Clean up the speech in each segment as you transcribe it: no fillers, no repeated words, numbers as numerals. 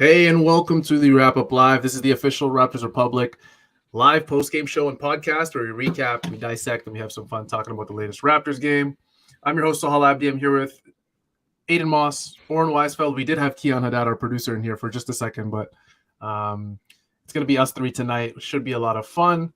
Hey, and welcome to the Wrap Up Live. This is the official Raptors Republic live post-game show and podcast where we recap, we dissect, and we have some fun talking about the latest Raptors game. I'm your host, Sahal Abdi. I'm here with Aiden Moss, Oren Weisfeld. We did have Keon Haddad, our producer, in here for just a second, but it's going to be us three tonight. It should be a lot of fun.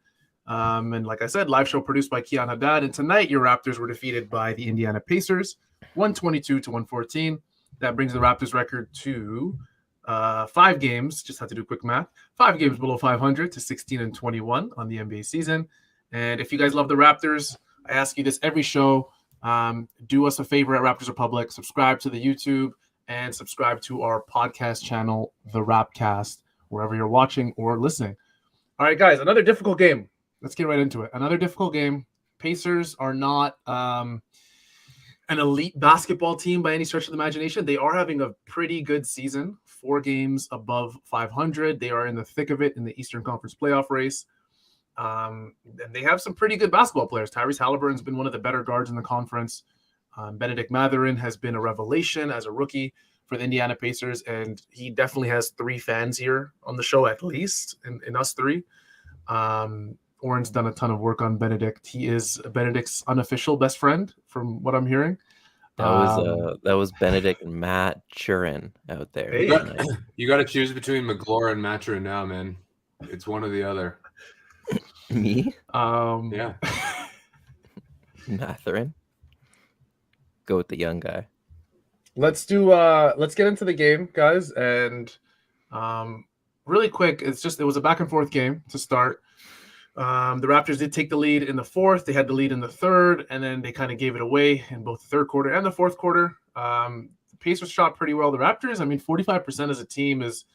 And like I said, live show produced by Keon Haddad. And tonight, your Raptors were defeated by the Indiana Pacers, 122-114. That brings the Raptors record to 5 games, just had to do quick math, 5 games below 500 to 16-21 on the NBA season. And if you guys love the Raptors, I ask you this every show. Do us a favor at Raptors Republic, subscribe to the YouTube and subscribe to our podcast channel, The Rapcast, wherever you're watching or listening. All right, guys, another difficult game. Let's get right into it. Another difficult game. Pacers are not an elite basketball team by any stretch of the imagination. They are having a pretty good season, 4 games above 500. They are in the thick of it in the Eastern Conference playoff race. And they have some pretty good basketball players. Tyrese Halliburton's been one of the better guards in the conference. Benedict Mathurin has been a revelation as a rookie for the Indiana Pacers, and he definitely has 3 fans here on the show, at least, in us 3. Oren's done a ton of work on Benedict. He is Benedict's unofficial best friend, from what I'm hearing. That was Benedict and Matt Churin out there. Hey. You got to choose between McGlure and Maturin now, man. It's one or the other. Me? Yeah. Mathurin? Go with the young guy. Let's get into the game, guys. And really quick, it was a back and forth game to start. The Raptors did take the lead in the 4th. They had the lead in the 3rd, and then they kind of gave it away in both the 3rd quarter and the 4th quarter. The Pacers shot pretty well. The Raptors, 45% as a team is,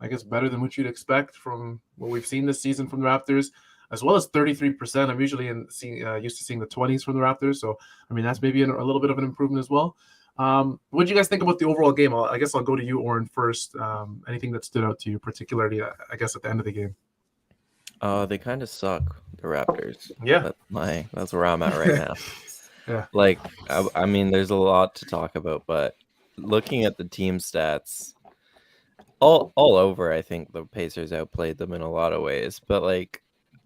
I guess, better than what you'd expect from what we've seen this season from the Raptors, as well as 33%. I'm usually used to seeing the 20s from the Raptors, so that's maybe a little bit of an improvement as well. What did you guys think about the overall game? I guess I'll go to you, Oren, first. Anything that stood out to you, particularly, I guess, at the end of the game? They kind of suck, the Raptors. Yeah. That's where I'm at right now. Yeah. There's a lot to talk about, but looking at the team stats, all over, I think the Pacers outplayed them in a lot of ways. But,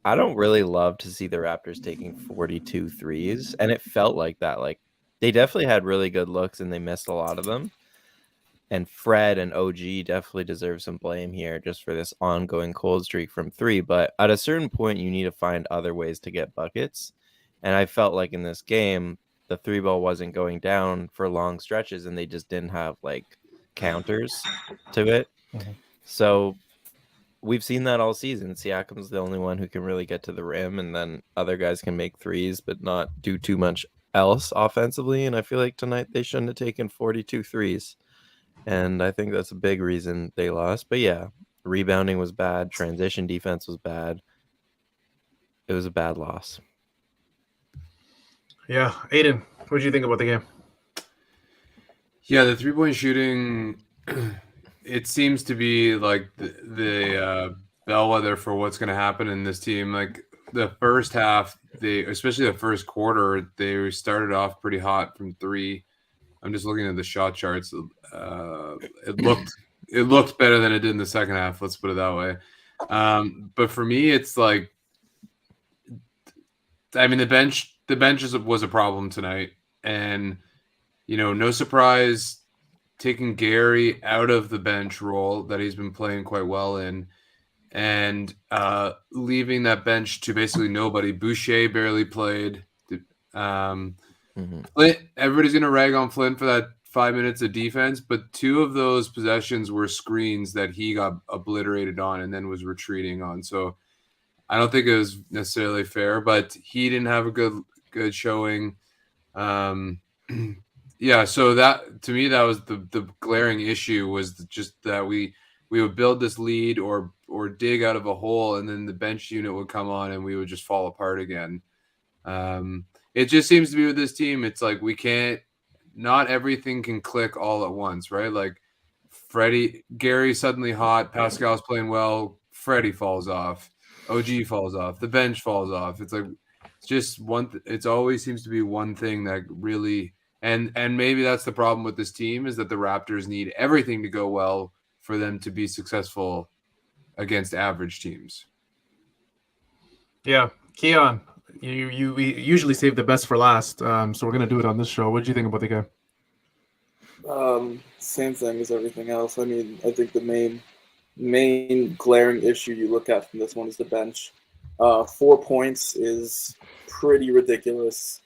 I don't really love to see the Raptors taking 42 threes, and it felt like that. They definitely had really good looks, and they missed a lot of them. And Fred and OG definitely deserve some blame here just for this ongoing cold streak from 3. But at a certain point, you need to find other ways to get buckets. And I felt like in this game, the 3 ball wasn't going down for long stretches, and they just didn't have counters to it. Mm-hmm. So we've seen that all season. Siakam's the only one who can really get to the rim, and then other guys can make threes, but not do too much else offensively. And I feel like tonight they shouldn't have taken 42 threes. And I think that's a big reason they lost. But yeah, rebounding was bad. Transition defense was bad. It was a bad loss. Yeah. Aiden, what did you think about the game? Yeah, the 3-point shooting, it seems to be the bellwether for what's going to happen in this team. The first half, especially the first quarter, they started off pretty hot from 3. I'm just looking at the shot charts. It looked better than it did in the second half. Let's put it that way. But for me, it's the bench was a problem tonight, and no surprise taking Gary out of the bench role that he's been playing quite well in, and leaving that bench to basically nobody. Boucher barely played. Flint, everybody's going to rag on Flint for that 5 minutes of defense, but 2 of those possessions were screens that he got obliterated on and then was retreating on. So I don't think it was necessarily fair, but he didn't have a good showing. Yeah, so that to me, that was the glaring issue, was just that we would build this lead or dig out of a hole, and then the bench unit would come on and we would just fall apart again. It just seems to be with this team. It's not everything can click all at once, right? Gary suddenly hot, Pascal's playing well, Freddie falls off, OG falls off, the bench falls off. It's just one. It always seems to be one thing that really, and maybe that's the problem with this team, is that the Raptors need everything to go well for them to be successful against average teams. Yeah, Keon, we usually save the best for last, so we're gonna do it on this show. What did you think about the game? Same thing as everything else. I mean, I think the main glaring issue you look at from this one is the bench. 4 points is pretty ridiculous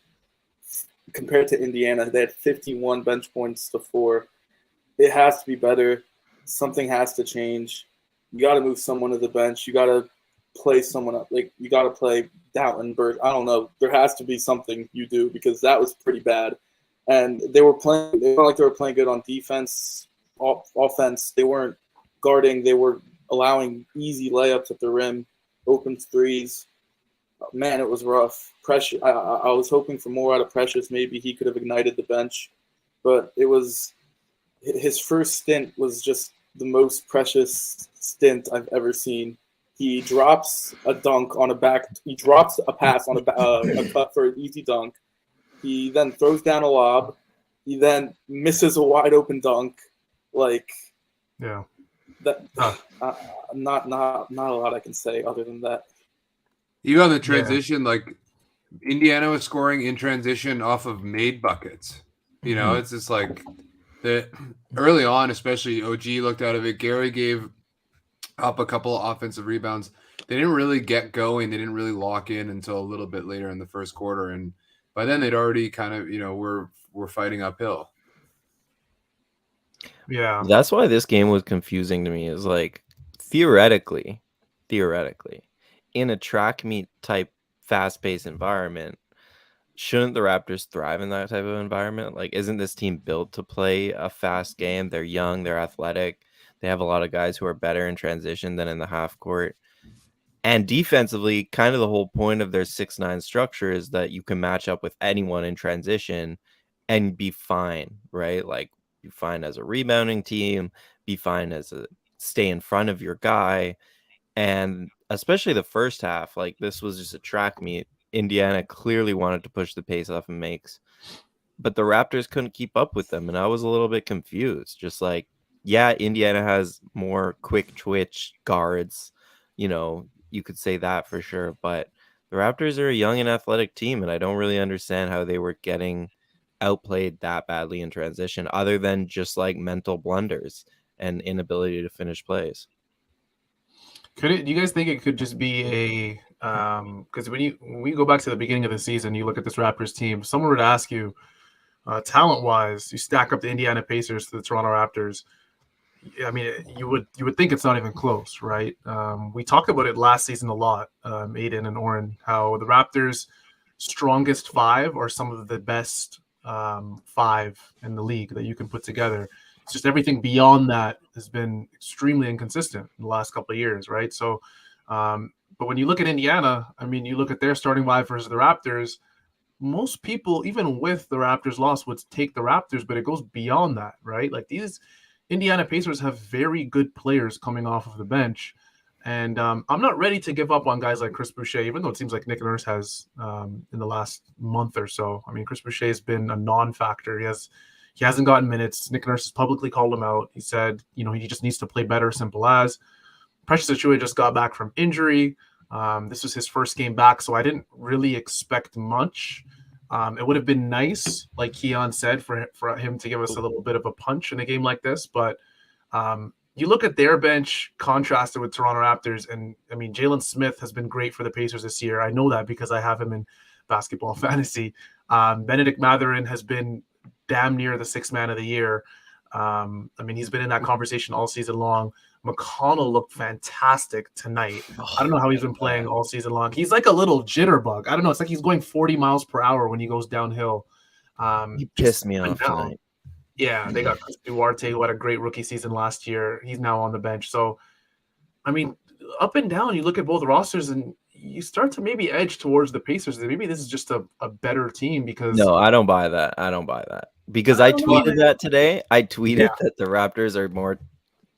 compared to Indiana. They had 51 bench points to 4. It has to be better. Something has to change. You got to move someone to the bench. You got to play someone up. Like, you got to play Dalton. I don't know. There has to be something you do because that was pretty bad. And they were playing. They felt like they were playing good on defense, offense. They weren't guarding. They were allowing easy layups at the rim, open threes. Man, it was rough. Precious. I was hoping for more out of Precious. Maybe he could have ignited the bench, but it was his first stint was just the most Precious stint I've ever seen. He drops a dunk on a back. He drops a pass on a cut for an easy dunk. He then throws down a lob. He then misses a wide open dunk. Like, yeah, that. Not a lot I can say other than that. Even on the transition, like Indiana was scoring in transition off of made buckets. You know, it's just like the early on, especially OG looked out of it. Gary gave up a couple of offensive rebounds. They didn't really get going. They didn't really lock in until a little bit later in the first quarter, and by then they'd already kind of, were fighting uphill. Yeah, That's why this game was confusing to me. Is like theoretically, in a track meet type fast-paced environment, shouldn't the Raptors thrive in that type of environment? Like, isn't this team built to play a fast game? They're young, they're athletic. They have a lot of guys who are better in transition than in the half court. And defensively, kind of the whole point of their 6'9" structure is that you can match up with anyone in transition and be fine, right? Like, be fine as a rebounding team, be fine as a stay in front of your guy. And especially the first half, like, this was just a track meet. Indiana clearly wanted to push the pace off of makes, but the Raptors couldn't keep up with them. And I was a little bit confused. Just like, yeah, Indiana has more quick twitch guards, you could say that for sure. But the Raptors are a young and athletic team, and I don't really understand how they were getting outplayed that badly in transition, other than just like mental blunders and inability to finish plays. do you guys think it could just be a because when we go back to the beginning of the season, you look at this Raptors team, someone would ask you, talent wise, you stack up the Indiana Pacers to the Toronto Raptors. I mean, you would think it's not even close, right? We talked about it last season a lot, Aiden and Oren, how the Raptors' strongest 5 are some of the best 5 in the league that you can put together. It's just everything beyond that has been extremely inconsistent in the last couple of years, right? So, but when you look at Indiana, I mean, you look at their starting 5 versus the Raptors. Most people, even with the Raptors loss, would take the Raptors, but it goes beyond that, right? Like, these Indiana Pacers have very good players coming off of the bench. And I'm not ready to give up on guys like Chris Boucher, even though it seems like Nick Nurse has in the last month or so. I mean, Chris Boucher has been a non-factor. He hasn't gotten minutes. Nick Nurse has publicly called him out. He said, he just needs to play better, simple as. Precious Achiuwa just got back from injury. This was his first game back, so I didn't really expect much. It would have been nice, like Keon said, for him to give us a little bit of a punch in a game like this. But you look at their bench contrasted with Toronto Raptors, and I mean, Jalen Smith has been great for the Pacers this year. I know that because I have him in basketball fantasy. Benedict Mathurin has been damn near the 6th man of the year. I mean, he's been in that conversation all season long. McConnell looked fantastic tonight. I don't know how he's been playing all season long. He's like a little jitterbug. I don't know. It's like he's going 40 miles per hour when he goes downhill. He pissed me off tonight. Yeah, they got Chris Duarte, who had a great rookie season last year. He's now on the bench. So, I mean, up and down, you look at both rosters and you start to maybe edge towards the Pacers. Maybe this is just a better team because... No, I don't buy that. Because I tweeted that today. I tweeted that the Raptors are more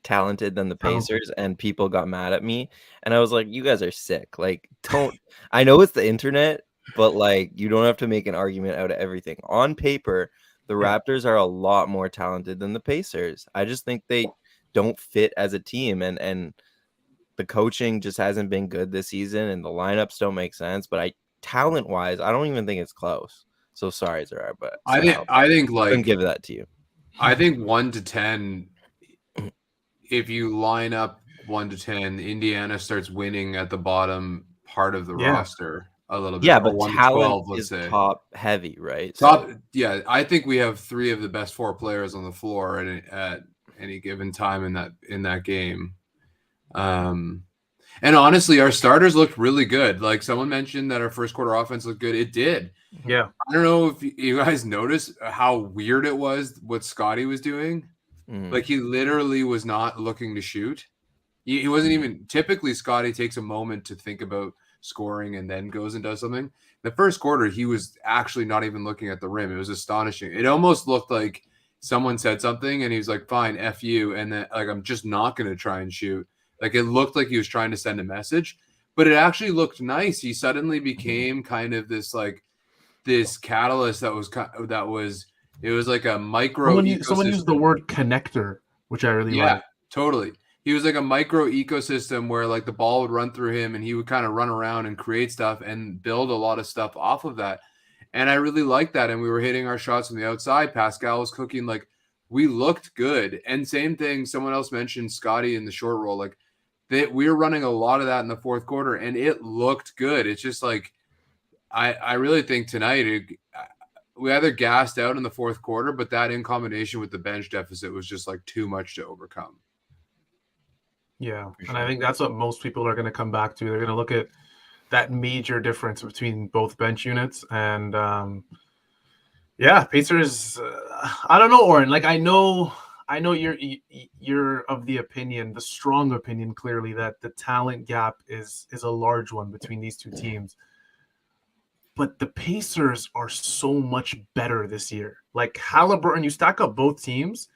talented than the Pacers, and people got mad at me. And I was like, you guys are sick. Like, I know it's the internet, but like, you don't have to make an argument out of everything. On paper, the Raptors are a lot more talented than the Pacers. I just think they don't fit as a team, and the coaching just hasn't been good this season, and the lineups don't make sense. But talent wise, I don't even think it's close. So sorry, Zara, but I think couldn't like give that to you. I think 1 to 10. If you line up 1 to 10, Indiana starts winning at the bottom part of the roster a little bit. Yeah, or but 1 to talent 12, let's is say. top heavy, right? Top, So, yeah. I think we have 3 of the best 4 players on the floor at any given time in that game. And honestly, our starters looked really good. Like someone mentioned that our first quarter offense looked good. It did. Yeah. I don't know if you guys noticed how weird it was what Scotty was doing. Like he literally was not looking to shoot. He wasn't even. Typically, Scotty takes a moment to think about scoring and then goes and does something. The first quarter, he was actually not even looking at the rim. It was astonishing. It almost looked like someone said something and he was like, "Fine, F you," and then like I'm just not going to try and shoot. Like it looked like he was trying to send a message, but it actually looked nice. He suddenly became kind of this catalyst that was it was like a micro Someone used the word connector, which I really like. Totally. He was like a micro ecosystem where like the ball would run through him and he would kind of run around and create stuff and build a lot of stuff off of that. And I really liked that. And we were hitting our shots from the outside. Pascal was cooking. Like we looked good. And same thing, someone else mentioned Scotty in the short roll. Like we were running a lot of that in the fourth quarter and it looked good. It's just like, I really think tonight we either gassed out in the fourth quarter, but that in combination with the bench deficit was just like too much to overcome. Yeah, and I think that's what most people are going to come back to. They're going to look at that major difference between both bench units, and Pacers. I don't know, Oren. Like I know you're of the opinion, the strong opinion, clearly that the talent gap is a large one between these two teams. But the Pacers are so much better this year. Like Halliburton, you stack up both teams.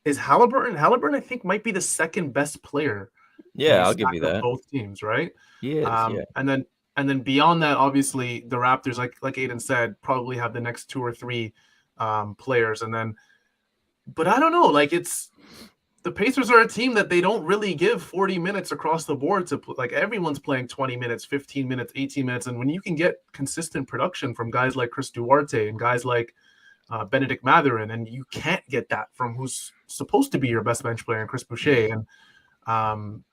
Is Halliburton, I think, might be the second best player. Yeah, I'll give you that. Both teams, right? Yeah. And then beyond that, obviously, the Raptors, like Aiden said, probably have the next 2 or 3 players. And then, but I don't know. Like the Pacers are a team that they don't really give 40 minutes across the board to like everyone's playing 20 minutes, 15 minutes, 18 minutes. And when you can get consistent production from guys like Chris Duarte and guys like Benedict Mathurin, and you can't get that from who's supposed to be your best bench player in Chris Boucher. And,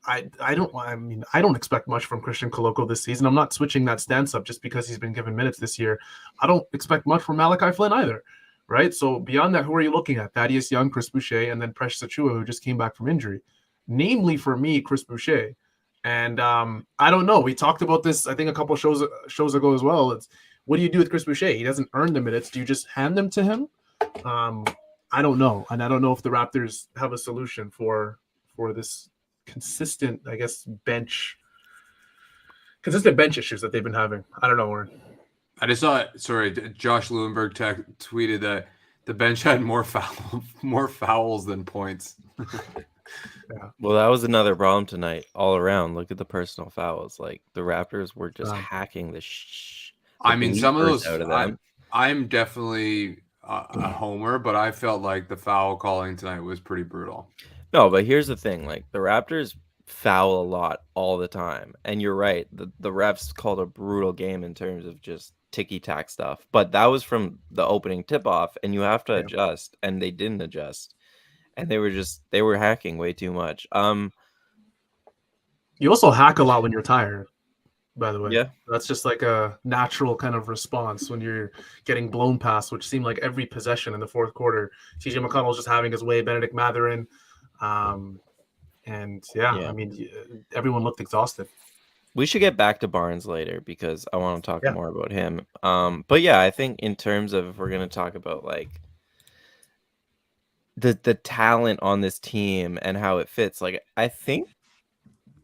I don't expect much from Christian Koloko this season. I'm not switching that stance up just because he's been given minutes this year. I don't expect much from Malachi Flynn either. Right. So beyond that, who are you looking at? Thaddeus Young, Chris Boucher, and then Precious Achiuwa, who just came back from injury. Namely for me, Chris Boucher. And I don't know. We talked about this, I think, a couple shows ago as well. It's what do you do with Chris Boucher? He doesn't earn the minutes. Do you just hand them to him? I don't know. And I don't know if the Raptors have a solution for this consistent, I guess, bench issues that they've been having. I don't know, Warren. I just saw it. Sorry, Josh Lewenberg tweeted that the bench had more fouls than points. Yeah. Well, that was another problem tonight all around. Look at the personal fouls. Like the Raptors were just hacking the some of those out of them. I'm definitely a homer, but I felt like the foul calling tonight was pretty brutal. No, but here's the thing. Like the Raptors foul a lot all the time. And you're right. The refs called a brutal game in terms of just ticky-tack stuff. But that was from the opening tip-off, and you have to adjust. And they didn't adjust. And they were hacking way too much. You also hack a lot when you're tired, by the way. Yeah. That's just like a natural kind of response when you're getting blown past, which seemed like every possession in the fourth quarter. TJ McConnell was just having his way, Benedict Mathurin. I mean, everyone looked exhausted. We should get back to Barnes later because I want to talk more about him. But yeah, I think in terms of if we're going to talk about like the talent on this team and how it fits, like I think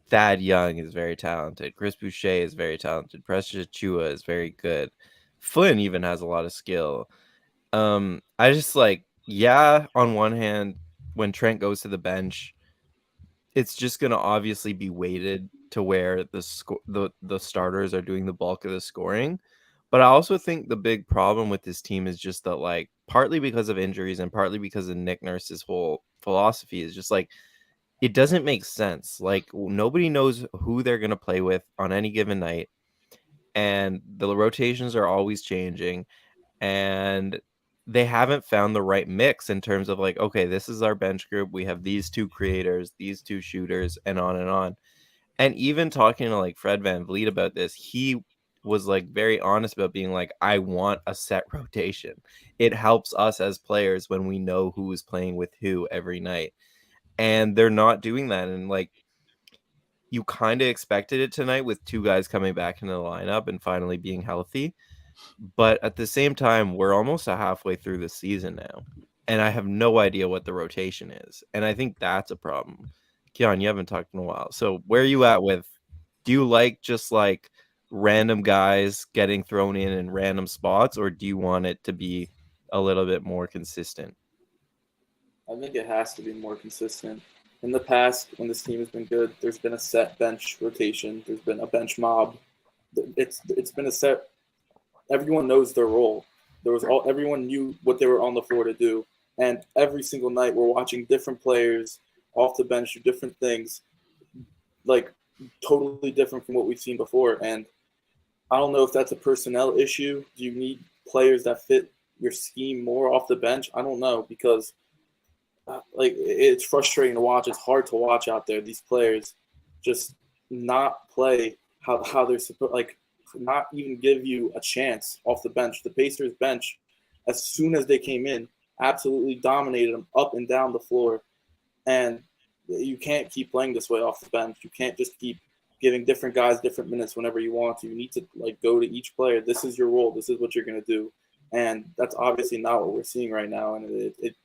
Thad Young is very talented. Chris Boucher is very talented. Precious Achiuwa is very good. Flynn even has a lot of skill. I just like, on one hand, when Trent goes to the bench, it's just going to obviously be weighted to where the starters are doing the bulk of the scoring. But I also think the big problem with this team is just that, like, partly because of injuries and partly because of Nick Nurse's whole philosophy is just like, it doesn't make sense. Like, nobody knows who they're going to play with on any given night, and the rotations are always changing, and they haven't found the right mix in terms of like, okay, this is our bench group. We have these two creators, these two shooters, and on and on. And even talking to like Fred VanVleet about this, he was like very honest about being like, I want a set rotation. It helps us as players when we know who is playing with who every night. And they're not doing that. And like, you kind of expected it tonight with two guys coming back into the lineup and finally being healthy. But at the same time, we're almost halfway through the season now, and I have no idea what the rotation is. And I think that's a problem. Keon, you haven't talked in a while. So where are you at with, do you like just like random guys getting thrown in random spots, or do you want it to be a little bit more consistent? I think it has to be more consistent. In the past, when this team has been good, there's been a set bench rotation. There's been a bench mob. It's been a set. Everyone knows their role. Everyone knew what they were on the floor to do, and every single night we're watching different players off the bench do different things, like totally different from what we've seen before. And I don't know if that's a personnel issue. Do you need players that fit your scheme more off the bench? I don't know, because like it's frustrating to watch. It's hard to watch out there. These players just not play how they're supposed, like not even give you a chance off the bench. The Pacers bench, as soon as they came in, absolutely dominated them up and down the floor. And you can't keep playing this way off the bench. You can't just keep giving different guys different minutes whenever you want to. You need to like go to each player. This is your role. This is what you're going to do. And that's obviously not what we're seeing right now. And it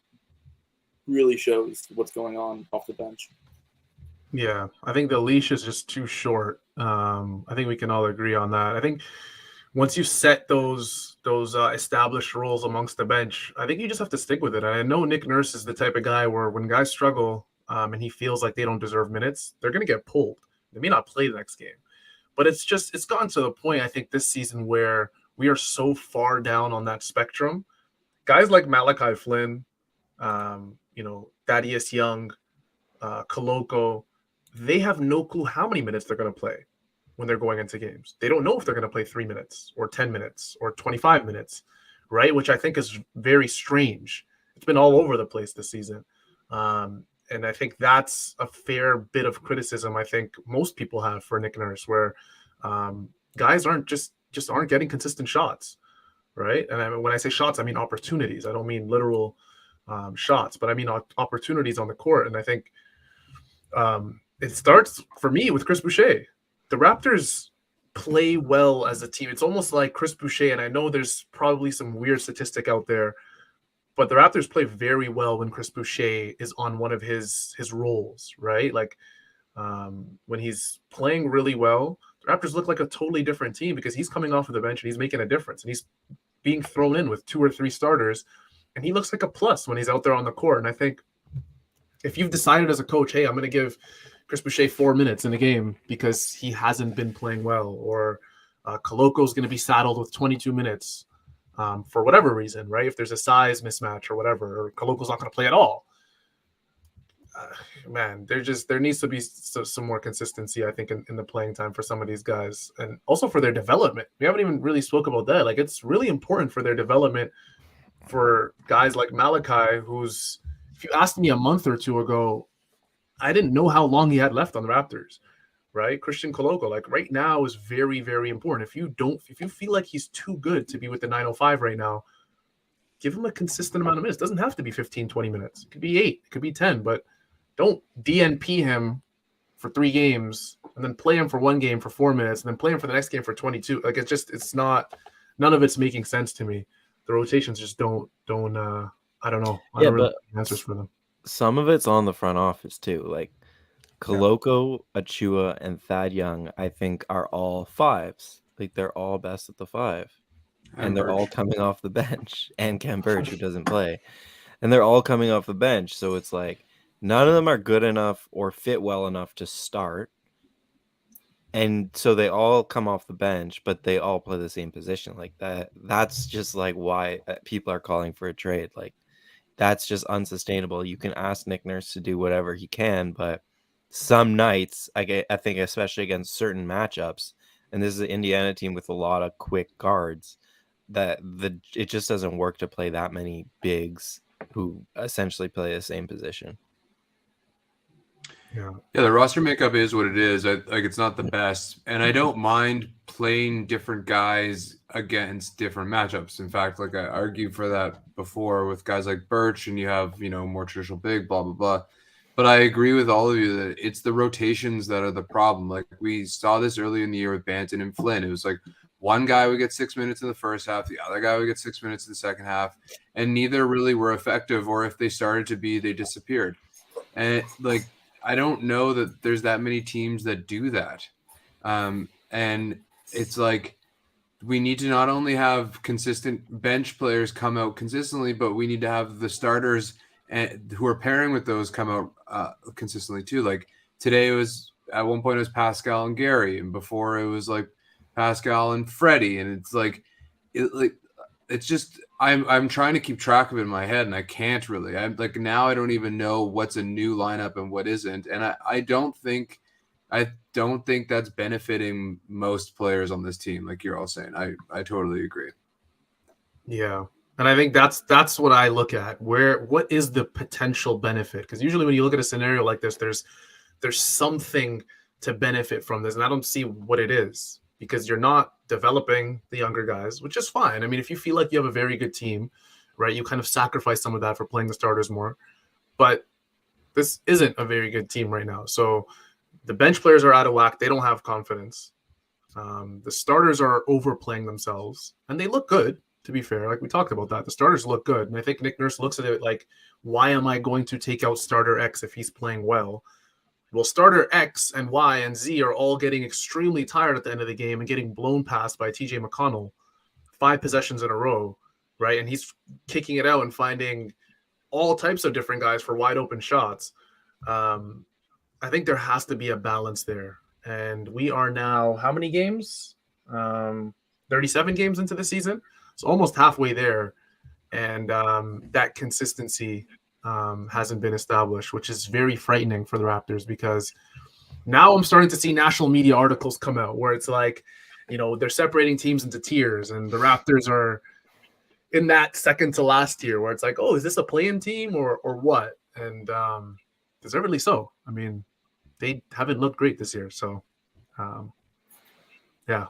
really shows what's going on off the bench. Yeah, I think the leash is just too short. I think we can all agree on that. I think once you set those established roles amongst the bench, I think you just have to stick with it. I know Nick Nurse is the type of guy where when guys struggle and he feels like they don't deserve minutes, they're going to get pulled. They may not play the next game. But it's gotten to the point, I think, this season where we are so far down on that spectrum. Guys like Malachi Flynn, Thaddeus Young, Koloko, they have no clue how many minutes they're going to play when they're going into games. They don't know if they're going to play 3 minutes or 10 minutes or 25 minutes, right? Which I think is very strange. It's been all over the place this season. And I think that's a fair bit of criticism I think most people have for Nick Nurse, where guys aren't just aren't getting consistent shots, right? And when I say shots, I mean opportunities. I don't mean literal shots, but I mean opportunities on the court. And I think it starts for me with Chris Boucher. The Raptors play well as a team. It's almost like Chris Boucher, and I know there's probably some weird statistic out there, but the Raptors play very well when Chris Boucher is on one of his roles, right? Like when he's playing really well, the Raptors look like a totally different team because he's coming off of the bench and he's making a difference, and he's being thrown in with 2 or 3 starters, and he looks like a plus when he's out there on the court. And I think if you've decided as a coach, hey, I'm going to give Chris Boucher 4 minutes in a game because he hasn't been playing well, or Koloko's going to be saddled with 22 minutes for whatever reason, right? If there's a size mismatch or whatever, or Koloko's not going to play at all. Man, there needs to be some more consistency, I think, in the playing time for some of these guys, and also for their development. We haven't even really spoke about that. Like, it's really important for their development for guys like Malachi, who's, if you asked me a month or two ago, I didn't know how long he had left on the Raptors, right? Christian Koloko, like right now, is very, very important. If you feel like he's too good to be with the 905 right now, give him a consistent amount of minutes. It doesn't have to be 15, 20 minutes. It could be 8, it could be 10, but don't DNP him for 3 games and then play him for 1 game for 4 minutes and then play him for the next game for 22. Like, it's not, none of it's making sense to me. The rotations just don't I don't know. I don't really have answers for them. Some of it's on the front office too. Like Koloko, Achua, and Thad Young, I think, are all 5s. Like, they're all best at the 5. And they're all coming off the bench. And Ken Burch, who doesn't play. And they're all coming off the bench. So it's like none of them are good enough or fit well enough to start. And so they all come off the bench, but they all play the same position. Like that's just like why people are calling for a trade. Like, that's just unsustainable. You can ask Nick Nurse to do whatever he can, but some nights, I think especially against certain matchups, and this is an Indiana team with a lot of quick guards, that it just doesn't work to play that many bigs who essentially play the same position. Yeah. Yeah, the roster makeup is what it is. It's not the best, and I don't mind playing different guys against different matchups. In fact, like I argued for that before with guys like Birch, and you have more traditional big, blah blah blah. But I agree with all of you that it's the rotations that are the problem. Like we saw this early in the year with Banton and Flynn. It was like one guy would get 6 minutes in the first half, the other guy would get 6 minutes in the second half, and neither really were effective. Or if they started to be, they disappeared. And I don't know that there's that many teams that do that. And it's like we need to not only have consistent bench players come out consistently, but we need to have the starters who are pairing with those come out consistently too. Like today at one point it was Pascal and Gary, and before it was like Pascal and Freddie. And it's it's just I'm trying to keep track of it in my head, and I can't really. I'm like now I don't even know what's a new lineup and what isn't, and I don't think that's benefiting most players on this team. Like you're all saying, I totally agree. Yeah, and I think that's what I look at. What is the potential benefit? Because usually when you look at a scenario like this, there's something to benefit from this, and I don't see what it is. Because you're not developing the younger guys, which is fine. I mean, if you feel like you have a very good team, right, you kind of sacrifice some of that for playing the starters more. But this isn't a very good team right now. So the bench players are out of whack. They don't have confidence. The starters are overplaying themselves. And they look good, to be fair. Like we talked about that. The starters look good. And I think Nick Nurse looks at it like, why am I going to take out starter X if he's playing well? Well, starter X and Y and Z are all getting extremely tired at the end of the game and getting blown past by TJ McConnell 5 possessions in a row, right? And he's kicking it out and finding all types of different guys for wide open shots. I think there has to be a balance there. And we are now, how many games? 37 games into the season. So almost halfway there. And that consistency hasn't been established, which is very frightening for the Raptors, because now I'm starting to see national media articles come out where it's like, they're separating teams into tiers, and the Raptors are in that second to last tier where it's like, oh, is this a play-in team or what? And deservedly so. I mean, they haven't looked great this year. So, yeah.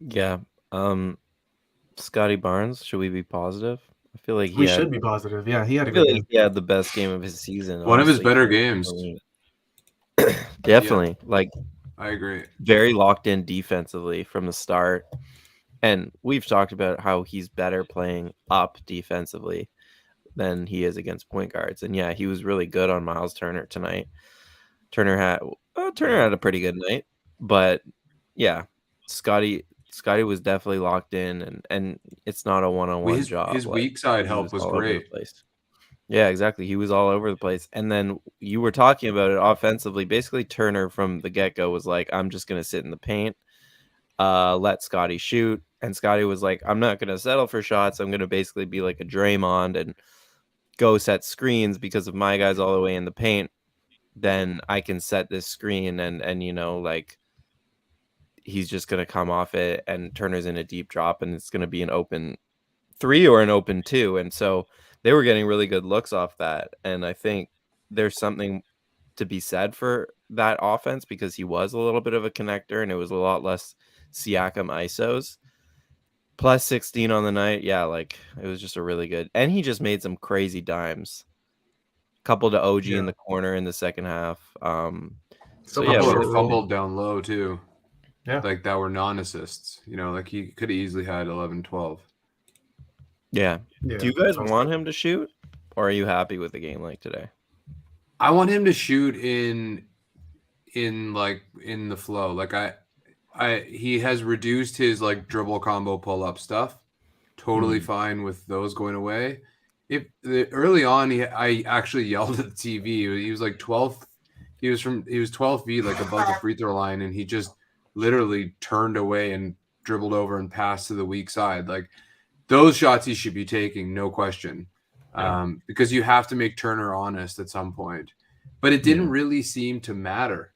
Yeah. Scotty Barnes, should we be positive? I feel like we should be positive. Yeah, he had he had the best game of his season. One of his better games. Definitely. Yeah, like I agree. Very locked in defensively from the start. And we've talked about how he's better playing up defensively than he is against point guards. And yeah, he was really good on Miles Turner tonight. Turner had a pretty good night. But yeah, Scotty was definitely locked in, and it's not a one-on-one job. His weak side help was great. Yeah, exactly. He was all over the place. And then you were talking about it offensively. Basically, Turner from the get-go was like, I'm just going to sit in the paint, let Scotty shoot. And Scotty was like, I'm not going to settle for shots. I'm going to basically be like a Draymond and go set screens, because if my guy's all the way in the paint, then I can set this screen and he's just going to come off it, and Turner's in a deep drop, and it's going to be an open 3 or an open 2. And so they were getting really good looks off that. And I think there's something to be said for that offense, because he was a little bit of a connector, and it was a lot less Siakam ISOs. Plus 16 on the night. Yeah, it was just a really good. And he just made some crazy dimes. Couple to OG in the corner in the second half. Fumbled down low too. Yeah. That were non-assists. He could have easily had 11, 12. Yeah. Do you guys want him to shoot, or are you happy with a game like today? I want him to shoot in the flow. He has reduced his dribble combo pull up stuff. Totally fine with those going away. Early on, I actually yelled at the TV. He was 12th. He was 12 feet above the free throw line, and he just literally turned away and dribbled over and passed to the weak side. Those shots he should be taking, no question. because you have to make Turner honest at some point. But it didn't really seem to matter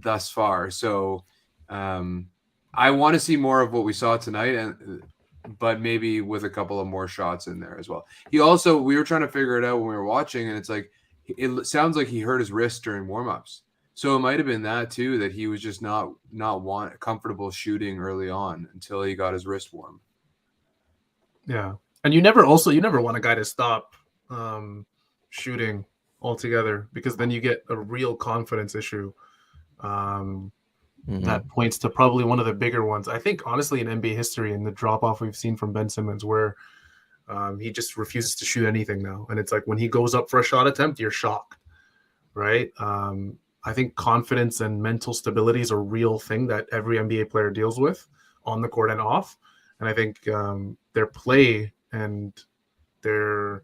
thus far. So I want to see more of what we saw tonight, but maybe with a couple of more shots in there as well. We were trying to figure it out when we were watching, and it's like it sounds like he hurt his wrist during warmups. So it might have been that too, that he was just not comfortable shooting early on until he got his wrist warm. Yeah, and you never want a guy to stop shooting altogether, because then you get a real confidence issue. That points to probably one of the bigger ones, I think, honestly, in NBA history, in the drop off we've seen from Ben Simmons, where he just refuses to shoot anything now. And it's like when he goes up for a shot attempt, you're shocked, right? I think confidence and mental stability is a real thing that every NBA player deals with on the court and off. And I think their play and their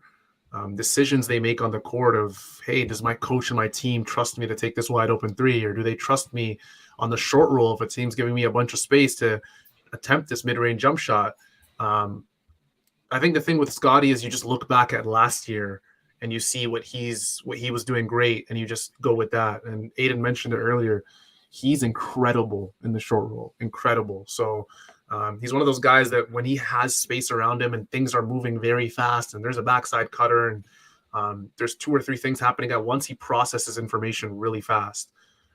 decisions they make on the court of, hey, does my coach and my team trust me to take this wide open three, or do they trust me on the short roll if a team's giving me a bunch of space to attempt this mid-range jump shot? I think the thing with Scottie is you just look back at last year and you see what he was doing great, and you just go with that. And Aiden mentioned it earlier. He's incredible in the short roll, incredible. So he's one of those guys that when he has space around him and things are moving very fast and there's a backside cutter and there's 2 or 3 things happening at once, he processes information really fast,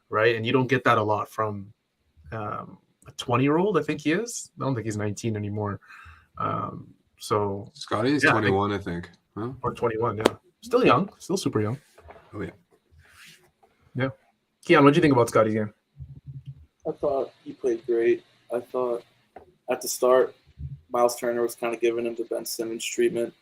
right? And you don't get that a lot from a 20-year-old, I think he is. I don't think he's 19 anymore. So Scottie is 21, I think. Huh? Or 21, yeah. Still young, still super young. Oh, yeah. Yeah. Keon, what do you think about Scottie's game? I thought he played great. I thought at the start, Miles Turner was kind of giving him the Ben Simmons treatment.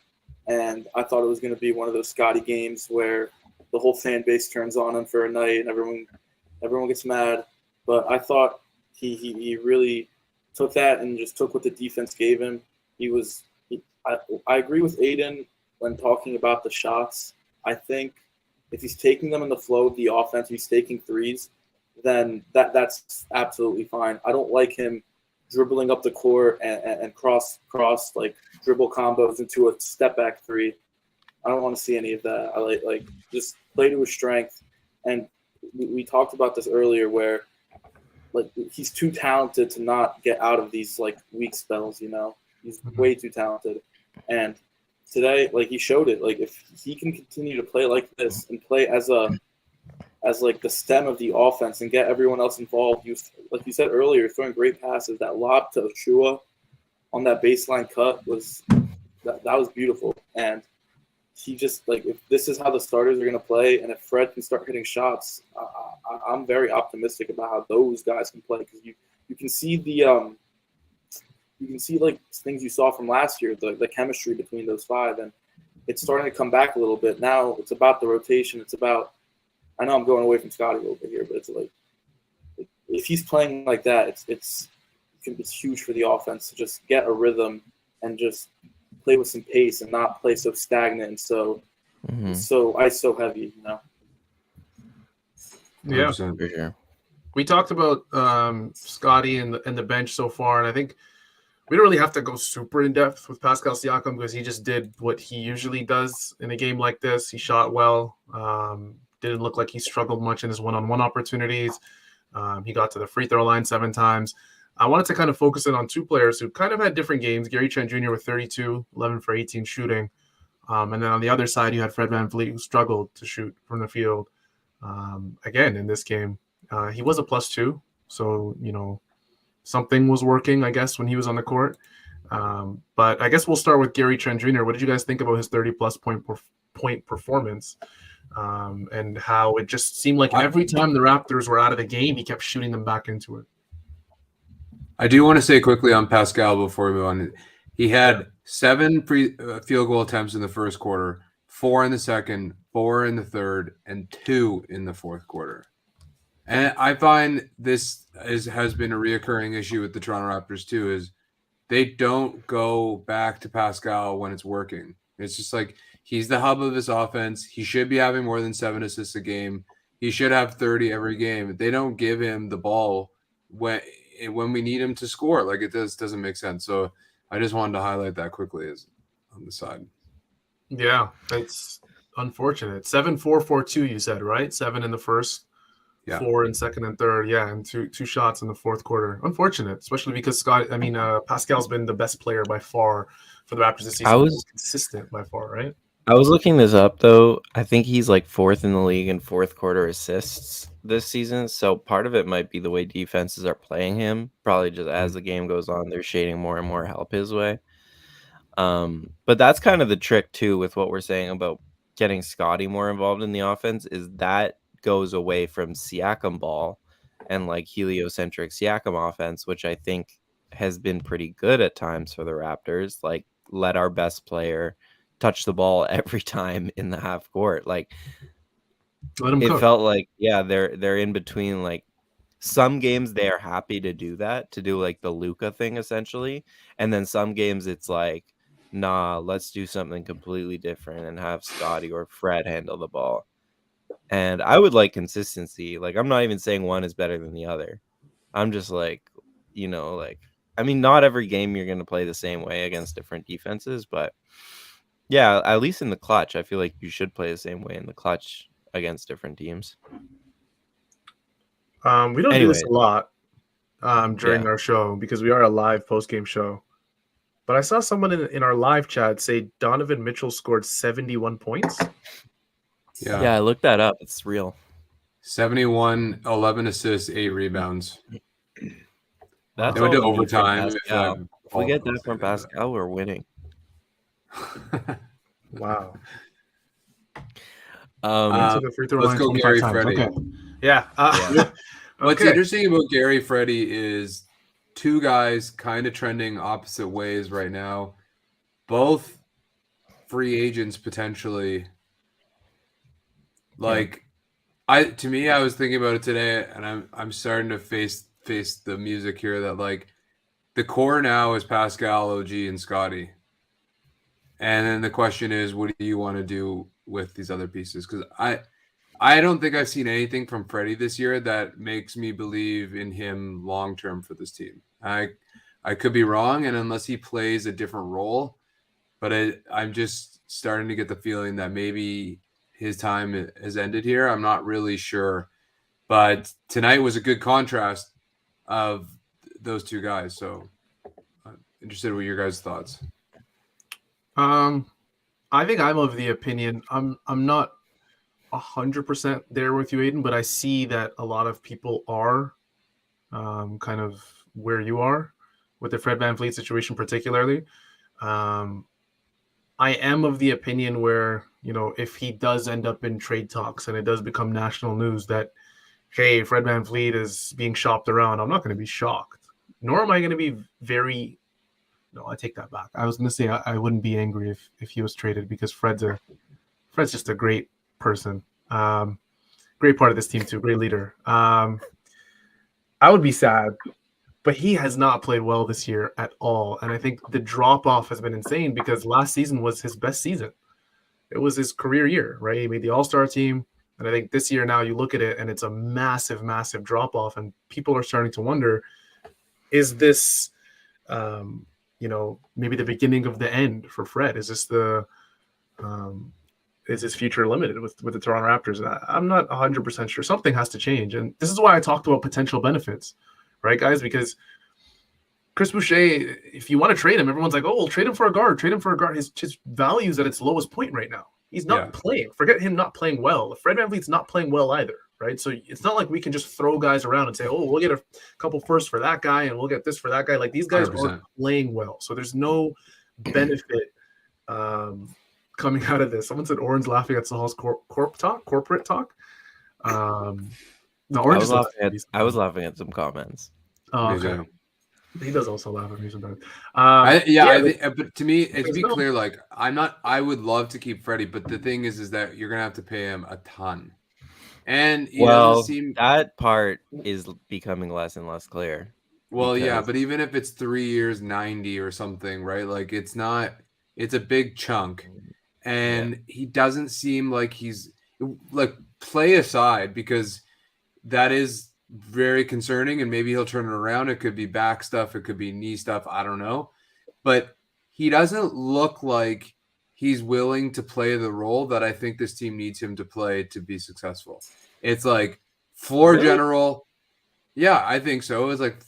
And I thought it was going to be one of those Scottie games where the whole fan base turns on him for a night and everyone gets mad. But I thought he really took that and just took what the defense gave him. I agree with Aiden when talking about the shots. I think if he's taking them in the flow of the offense, he's taking threes, then that's absolutely fine. I don't like him dribbling up the court and cross like dribble combos into a step back three. I don't want to see any of that. I like just play to his strength. And we talked about this earlier, where like he's too talented to not get out of these like weak spells. He's way too talented. And today, like, he showed it. Like, if he can continue to play like this and play as like the stem of the offense and get everyone else involved, like you said earlier, throwing great passes. That lob to Ochua on that baseline cut was beautiful. And he just, like, if this is how the starters are going to play, and if Fred can start hitting shots, I'm very optimistic about how those guys can play, because you can see the you can see like things you saw from last year, the chemistry between those 5, and it's starting to come back a little bit. Now it's about the rotation. It's about, I know I'm going away from Scottie a little bit here, but it's like if he's playing like that, it's huge for the offense to just get a rhythm and just play with some pace and not play so stagnant and so ISO heavy, Yeah. 100% for sure. We talked about Scottie and the bench so far, and I think we don't really have to go super in depth with Pascal Siakam, because he just did what he usually does in a game like this. He shot well. Didn't look like he struggled much in his one-on-one opportunities. He got to the free throw line 7 times. I wanted to kind of focus in on 2 players who kind of had different games. Gary Trent Jr. with 32, 11 for 18 shooting. And then on the other side, you had Fred VanVleet, who struggled to shoot from the field. Again, in this game, he was a +2. So, something was working, I guess, when he was on the court. But I guess we'll start with Gary Trent Jr. What did you guys think about his 30-plus point performance? And how it just seemed like every time the Raptors were out of the game, he kept shooting them back into it. I do want to say quickly on Pascal before we move on. He had 7 field goal attempts in the first quarter, 4 in the second, 4 in the third, and 2 in the fourth quarter. And I find this has been a reoccurring issue with the Toronto Raptors too, is they don't go back to Pascal when it's working. It's just like he's the hub of this offense. He should be having more than 7 assists a game. He should have 30 every game. They don't give him the ball when we need him to score. Like, it doesn't make sense. So I just wanted to highlight that quickly as on the side. Yeah, it's unfortunate. 7-4-4-2, you said, right? 7 in the first, Yeah. 4 in second and third. Yeah, and two shots in the fourth quarter. Unfortunate, especially because Pascal's been the best player by far for the Raptors this I season. was Most consistent by far, right? I was looking this up though. I think he's like fourth in the league in fourth quarter assists this season. So part of it might be the way defenses are playing him. Probably just as the game goes on, they're shading more and more help his way. But that's kind of the trick too with what we're saying about getting Scotty more involved in the offense is that goes away from Siakam ball and like heliocentric Siakam offense, which I think has been pretty good at times for the Raptors. Like let our best player touch the ball every time in the half court. Like Let him it cook. felt like they're in between like some games they are happy to do that, to do like the Luka thing essentially. And then some games it's like, nah, let's do something completely different and have Scotty or Fred handle the ball. And I would like consistency. Like I'm not even saying one is better than the other. I'm just like, like I mean, not every game you're gonna play the same way against different defenses, but yeah, at least in the clutch, I feel like you should play the same way in the clutch against different teams. We don't do this Anyway, a lot during yeah. our show because we are a live post-game show. But I saw someone in our live chat say Donovan Mitchell scored 71 points. Yeah, I looked that up. It's real. 71, 11 assists, 8 rebounds. That's They went all to we need from overtime. Pascal. If we get that from Pascal, we're winning. Wow. Um, To the free throw let's line go 25 Gary times. Freddie. Okay. Yeah. Yeah. What's Okay. interesting about Gary Freddie is two guys kind of trending opposite ways right now. Both free agents potentially. Like to me, I was thinking about it today, and I'm starting to face the music here that like the core now is Pascal, OG, and Scotty. And then the question is, what do you want to do with these other pieces? Because I don't think I've seen anything from Freddie this year that makes me believe in him long term for this team. I could be wrong, and unless he plays a different role, but I'm just starting to get the feeling that maybe his time has ended here. I'm not really sure, but tonight was a good contrast of those two guys. So I'm interested in your guys' thoughts. I think I'm of the opinion. I'm not 100% there with you, Aiden, but I see that a lot of people are kind of where you are with the Fred VanVleet situation, particularly. I am of the opinion where, if he does end up in trade talks and it does become national news that, hey, Fred VanVleet is being shopped around, I'm not going to be shocked. Nor am I going to be very. No, I take that back. I was going to say I wouldn't be angry if he was traded because Fred's just a great person. Great part of this team too. Great leader. I would be sad, but he has not played well this year at all. And I think the drop off has been insane because last season was his best season. It was his career year, right? He made the All-Star team. And I think this year now you look at it and it's a massive, massive drop off. And people are starting to wonder, is this, maybe the beginning of the end for Fred? Is this is his future limited with the Toronto Raptors? I'm not 100% sure. Something has to change. And this is why I talked about potential benefits, right, guys? Because Chris Boucher, if you want to trade him, everyone's like, oh, we'll trade him for a guard. Trade him for a guard. His value is at its lowest point right now. He's not playing. Forget him not playing well. Fred VanVleet's not playing well either, right? So it's not like we can just throw guys around and say, oh, we'll get a couple firsts for that guy and we'll get this for that guy. Like these guys 100%. aren't playing well. So there's no benefit coming out of this. Someone said Orange laughing at Sahal's corporate talk. No, Orange I was laughing at some comments. Oh, okay. He does also laugh at me sometimes. But to me, to be clear, like I would love to keep Freddie, but the thing is that you're gonna have to pay him a ton. And that part is becoming less and less clear. Well, yeah, but even if it's 3 years, 90 or something, right? Like it's a big chunk. And he doesn't seem like he's like play aside because that is very concerning and maybe he'll turn it around. It could be back stuff. It could be knee stuff. I don't know. But he doesn't look like he's willing to play the role that I think this team needs him to play to be successful. It's like floor general. Yeah, I think so. It was like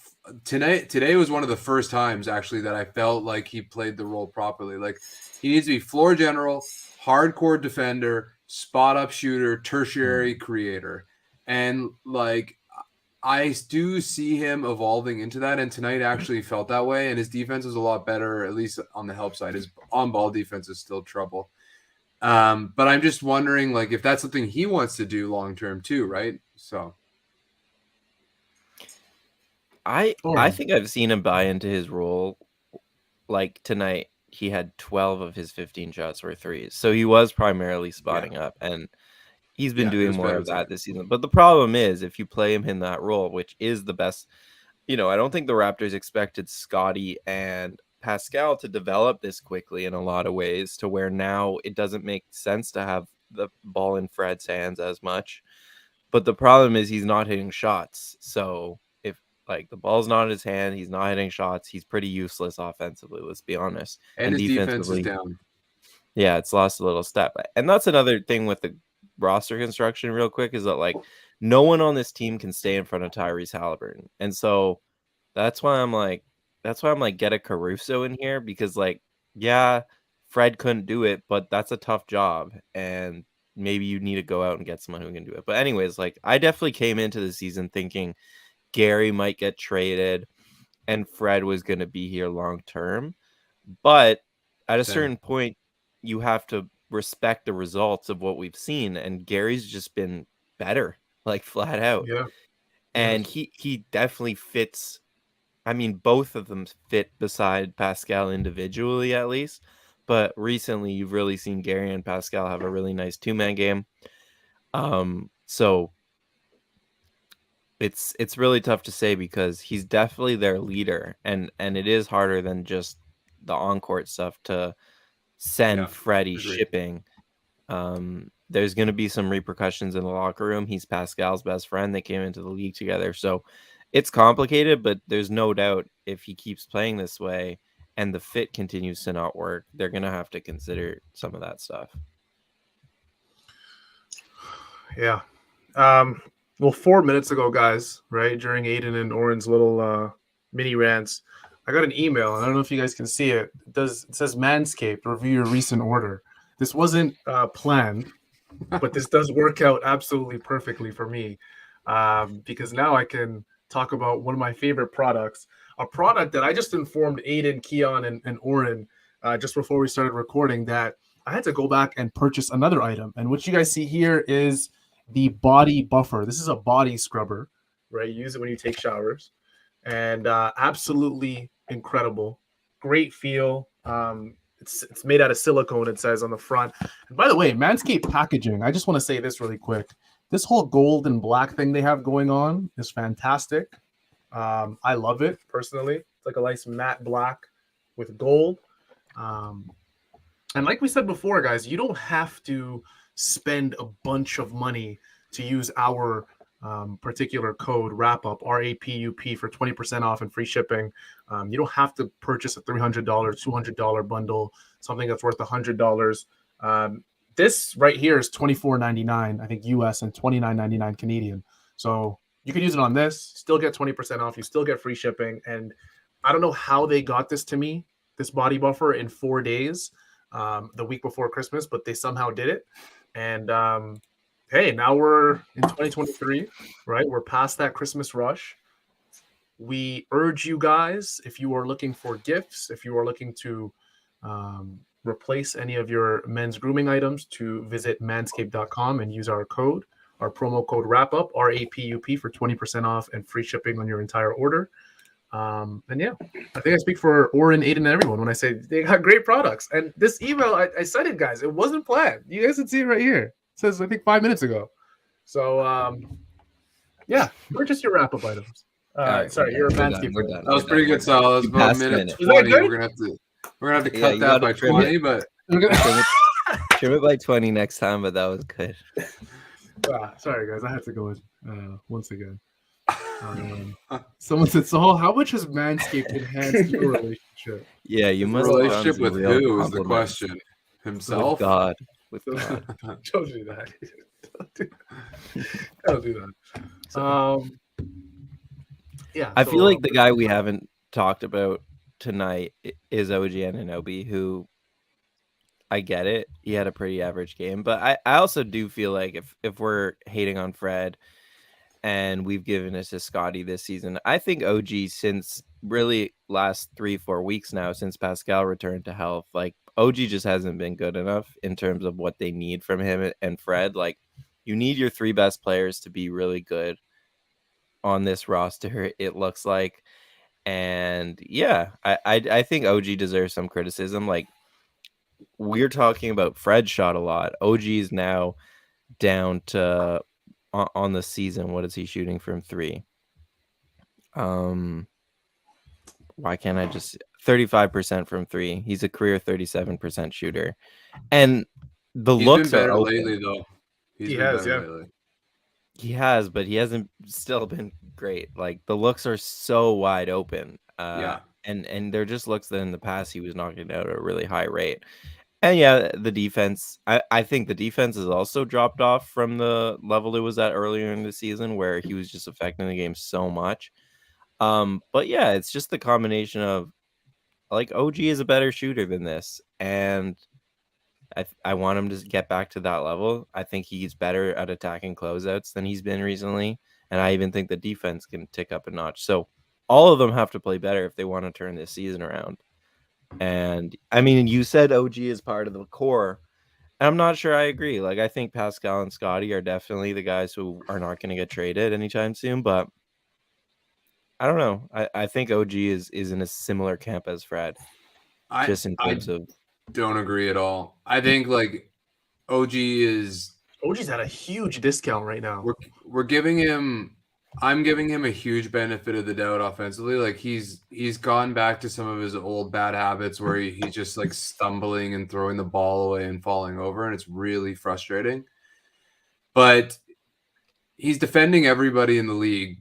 today was one of the first times actually that I felt like he played the role properly. Like he needs to be floor general, hardcore defender, spot up shooter, tertiary creator. And like I do see him evolving into that, and tonight actually felt that way, and his defense is a lot better, at least on the help side. His on-ball defense is still trouble. But I'm just wondering, like, if that's something he wants to do long-term too, right? So I think I've seen him buy into his role. Like tonight, he had 12 of his 15 shots were threes. So he was primarily spotting up, and he's been doing more of that this season. But the problem is, if you play him in that role, which is the best, I don't think the Raptors expected Scottie and Pascal to develop this quickly in a lot of ways, to where now it doesn't make sense to have the ball in Fred's hands as much. But the problem is he's not hitting shots. So if like the ball's not in his hand, he's not hitting shots, he's pretty useless offensively, let's be honest. And his defense is down. Yeah, it's lost a little step. And that's another thing with the roster construction real quick, is that like no one on this team can stay in front of Tyrese Halliburton. And so that's why I'm like get a Caruso in here, because like, yeah, Fred couldn't do it, but that's a tough job. And maybe you need to go out and get someone who can do it. But anyways, like I definitely came into the season thinking Gary might get traded and Fred was going to be here long term. But at a certain point, you have to respect the results of what we've seen, and Gary's just been better, like flat out. Yeah. And he definitely fits. I mean, both of them fit beside Pascal individually, at least. But recently, you've really seen Gary and Pascal have a really nice two-man game. So it's really tough to say, because he's definitely their leader, and it is harder than just the on-court stuff to send Freddie shipping. There's going to be some repercussions in the locker room. He's Pascal's best friend. They came into the league together. So it's complicated, but there's no doubt if he keeps playing this way and the fit continues to not work, they're going to have to consider some of that stuff. Yeah. Well, 4 minutes ago, guys, right, during Aiden and Oren's little mini rants, I got an email, and I don't know if you guys can see it. It says Manscaped, review your recent order. This wasn't planned, but this does work out absolutely perfectly for me, because now I can talk about one of my favorite products, a product that I just informed Aiden, Keon, and Oren just before we started recording that I had to go back and purchase another item. And what you guys see here is the Body Buffer. This is a body scrubber, right? You use it when you take showers. And absolutely incredible, great feel. It's made out of silicone, it says on the front. And by the way, Manscaped packaging, I just want to say this really quick. This whole gold and black thing they have going on is fantastic. I love it personally. It's like a nice matte black with gold. And like we said before, guys, you don't have to spend a bunch of money to use our particular code RAPUP, RAPUP, for 20% off and free shipping. You don't have to purchase a $300, $200 bundle, something that's worth $100. This right here is $24.99, I think US, and $29.99 Canadian. So you can use it on this, still get 20% off. You still get free shipping. And I don't know how they got this to me, this body buffer, in 4 days, the week before Christmas, but they somehow did it. And hey, now we're in 2023, right? We're past that Christmas rush. We urge you guys, if you are looking for gifts, if you are looking to replace any of your men's grooming items, to visit manscaped.com and use our promo code RAPUP, RAPUP, for 20% off and free shipping on your entire order. And yeah, I think I speak for Oren, Aiden, and everyone when I say they got great products. And this email, I said it, guys, it wasn't planned. You guys can see it right here. It says, I think, 5 minutes ago. So, yeah, purchase your wrap-up items. Right, sorry, you're a Manscaped. That was pretty good, Sal. That was about a minute 20. We're gonna have to cut that by 20, but trim it by 20 next time. But that was good. Sorry, guys, I have to go once again. Someone said, "So, how much has Manscaped enhanced your relationship?" Yeah, you must. Relationship with who is the question? himself. With God. Don't do that. Don't do that. Yeah. I feel like the guy we haven't talked about tonight is OG Anunoby, who I get it. He had a pretty average game, but I also do feel like if we're hating on Fred and we've given it to Scotty this season, I think OG, since really last 3-4 weeks now, since Pascal returned to health, like OG just hasn't been good enough in terms of what they need from him and Fred. Like, you need your 3 best players to be really good on this roster, it looks like. And yeah, I think OG deserves some criticism. Like, we're talking about Fred shot a lot. OG is now down to on the season. What is he shooting from 3? Why can't I just 35% from 3? He's a career 37% shooter, and the He's looks been are better open. lately, though. He has, yeah. Lately. He has, but he hasn't still been great. Like, the looks are so wide open. Yeah. And they're just looks that in the past he was knocking out at a really high rate. And yeah, the defense, I think the defense has also dropped off from the level it was at earlier in the season, where he was just affecting the game so much. But yeah, it's just the combination of, like, OG is a better shooter than this, and I want him to get back to that level. I think he's better at attacking closeouts than he's been recently, and I even think the defense can tick up a notch. So all of them have to play better if they want to turn this season around. And I mean, you said OG is part of the core. I'm not sure I agree. Like, I think Pascal and Scotty are definitely the guys who are not going to get traded anytime soon, but I don't know. I think OG is in a similar camp as Fred, just in terms of. Don't agree at all. I think like OG's at a huge discount right now. We're giving him. I'm giving him a huge benefit of the doubt offensively. Like, he's gone back to some of his old bad habits where he's just like stumbling and throwing the ball away and falling over, and it's really frustrating. But he's defending everybody in the league,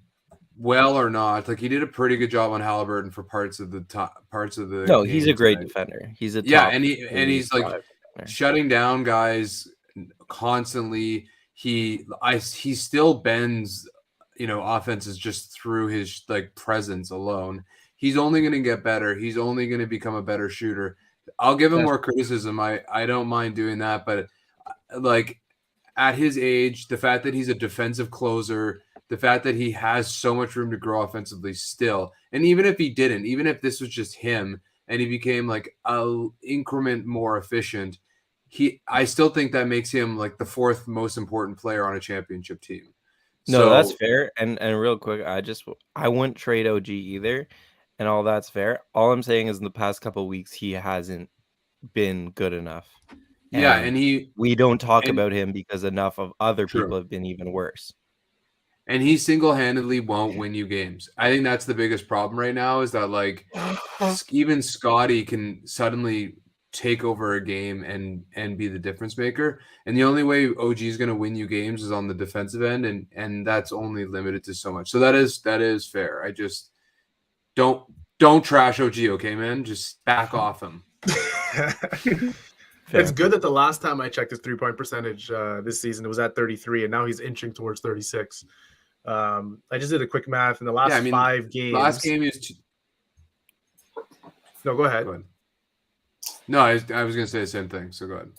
well or not. Like, he did a pretty good job on Halliburton for parts of the. No, he's a great defender. He's a top he's like shutting down guys constantly. He still bends, offenses just through his like presence alone. He's only going to get better. He's only going to become a better shooter. I'll give him more criticism. I don't mind doing that, but like, at his age, the fact that he's a defensive closer, the fact that he has so much room to grow offensively still, and even if he didn't, even if this was just him and he became like a increment more efficient, I still think that makes him like the 4th most important player on a championship team. No, that's fair. And real quick, I wouldn't trade OG either, and all that's fair. All I'm saying is, in the past couple of weeks, he hasn't been good enough. And we don't talk about him because enough of other people have been even worse. And he single-handedly won't win you games. I think that's the biggest problem right now, is that like even Scotty can suddenly take over a game and be the difference maker. And the only way OG is going to win you games is on the defensive end, and that's only limited to so much. So that is fair. I just don't trash OG, okay, man? Just back off him. It's good that the last time I checked his 3-point percentage this season, it was at 33, and now he's inching towards 36. I just did a quick math in the last 5 games. Last game is. No, go ahead. No, I was going to say the same thing. So go ahead.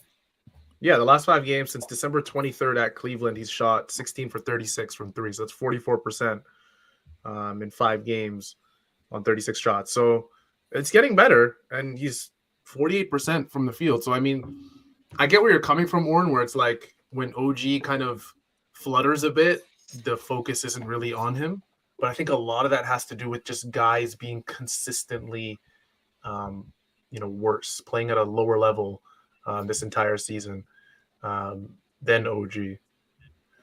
Yeah, the last 5 games since December 23rd at Cleveland, he's shot 16 for 36 from 3. So that's 44% in 5 games on 36 shots. So it's getting better, and he's 48% from the field. So, I mean, I get where you're coming from, Oren, where it's like when OG kind of flutters a bit, the focus isn't really on him. But I think a lot of that has to do with just guys being consistently, worse, playing at a lower level this entire season than OG.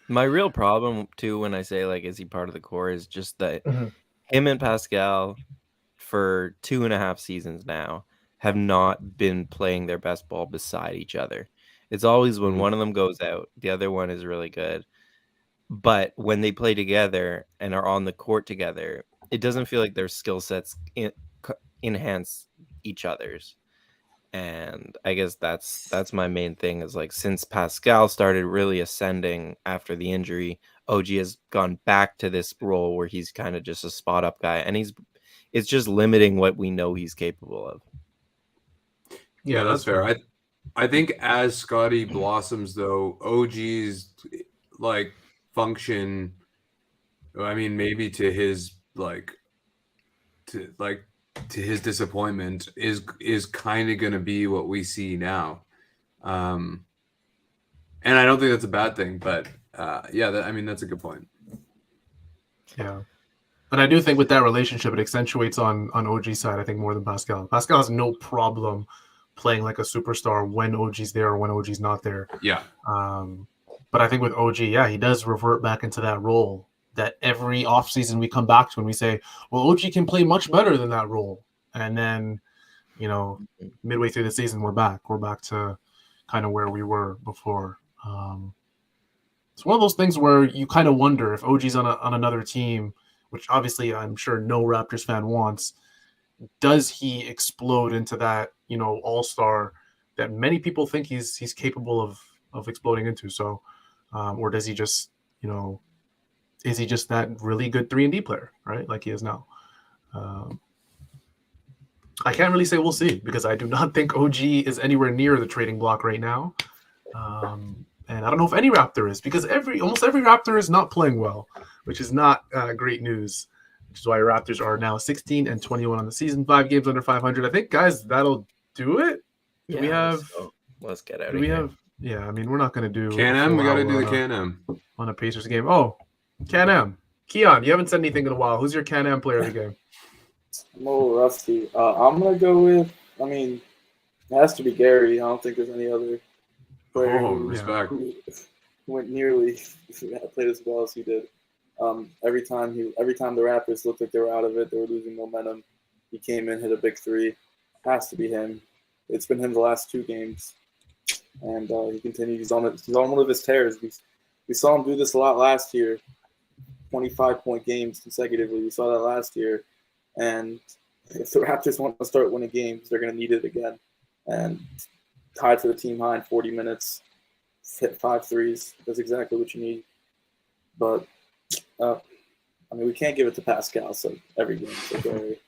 My real problem, too, when I say, like, is he part of the core, is just that him and Pascal for 2.5 seasons now have not been playing their best ball beside each other. It's always when one of them goes out, the other one is really good. But when they play together and are on the court together, it doesn't feel like their skill sets enhance each other's. And I guess that's my main thing is like since Pascal started really ascending after the injury, OG has gone back to this role where he's kind of just a spot up guy, and it's just limiting what we know he's capable of. Yeah, that's fair. I think as Scotty blossoms, though, OG's like function, I mean, maybe to his to his disappointment is kind of going to be what we see now. And I don't think that's a bad thing, but I mean, that's a good point. Yeah. And I do think with that relationship, it accentuates on OG's side, I think, more than Pascal. Pascal has no problem playing like a superstar when OG's there or when OG's not there. Yeah. But I think with OG, he does revert back into that role that every offseason we come back to and we say, well, OG can play much better than that role. And then, midway through the season, we're back. We're back to kind of where we were before. It's one of those things where you kind of wonder if OG's on another team, which obviously I'm sure no Raptors fan wants, does he explode into that, all-star that many people think he's capable of exploding into? So, or does he just, is he just that really good 3-and-D player, right? Like he is now. I can't really say we'll see because I do not think OG is anywhere near the trading block right now. And I don't know if any Raptor is because almost every Raptor is not playing well, which is not great news, which is why Raptors are now 16-21 on the season, 5 games under 500. I think, guys, that'll do it. Yeah, we have. Let's get out do of we here. have? Yeah, I mean, we're not going to do Can-Am, we got to do the Can-Am on a Pacers game. Oh, Can-Am. Keon, you haven't said anything in a while. Who's your Can-Am player of the game? I'm a little rusty. I'm going to go with, it has to be Gary. I don't think there's any other player respect. who went nearly played as well as he did. Every time the Raptors looked like they were out of it, they were losing momentum. He came in, hit a big three. Has to be him. It's been him the last 2 games, and he continues. He's on one of his tears. We saw him do this a lot last year. 25-point games consecutively. We saw that last year, and if the Raptors want to start winning games, they're going to need it again. And tied for the team high in 40 minutes, hit 5 threes. That's exactly what you need. But we can't give it to Pascal. So every game, so Gary.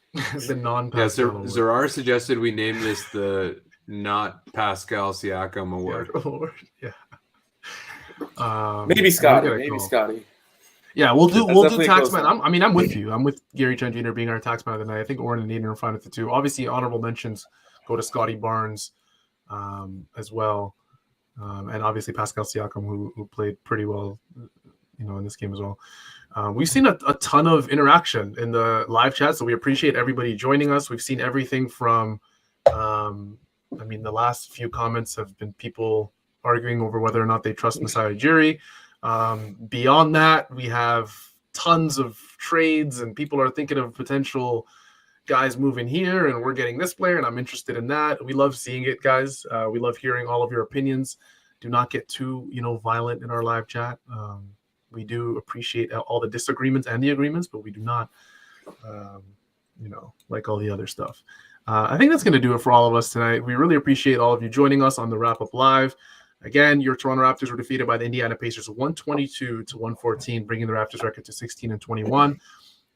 The non-Pascal. Zarar suggested we name this the not Pascal Siakam award. Yeah. Maybe Scotty. Yeah, we'll do Taxman. I'm with you. I'm with Gary Trent Jr. being our Taxman of the night. I think Oren and Naden are fine with the 2. Obviously, honorable mentions go to Scotty Barnes as well, and obviously Pascal Siakam, who played pretty well, in this game as well. We've seen a ton of interaction in the live chat, so we appreciate everybody joining us. We've seen everything from, the last few comments have been people arguing over whether or not they trust Masai Ujiri. Beyond that, we have tons of trades and people are thinking of potential guys moving here and we're getting this player and I'm interested in that. We love seeing it, guys. We love hearing all of your opinions. Do not get too, violent in our live chat. We do appreciate all the disagreements and the agreements, but we do not, like all the other stuff. I think that's going to do it for all of us tonight. We really appreciate all of you joining us on the Wrap Up Live. Again, your Toronto Raptors were defeated by the Indiana Pacers 122-114, bringing the Raptors record to 16-21.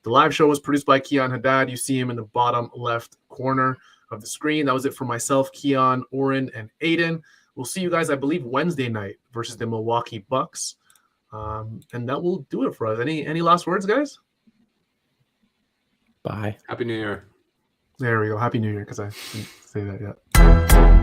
The live show was produced by Keon Haddad. You see him in the bottom left corner of the screen. That was it for myself, Keon, Oren, and Aiden. We'll see you guys, I believe, Wednesday night versus the Milwaukee Bucks. And that will do it for us. Any last words, guys? Bye. Happy New Year. There we go. Happy New Year, because I didn't say that yet.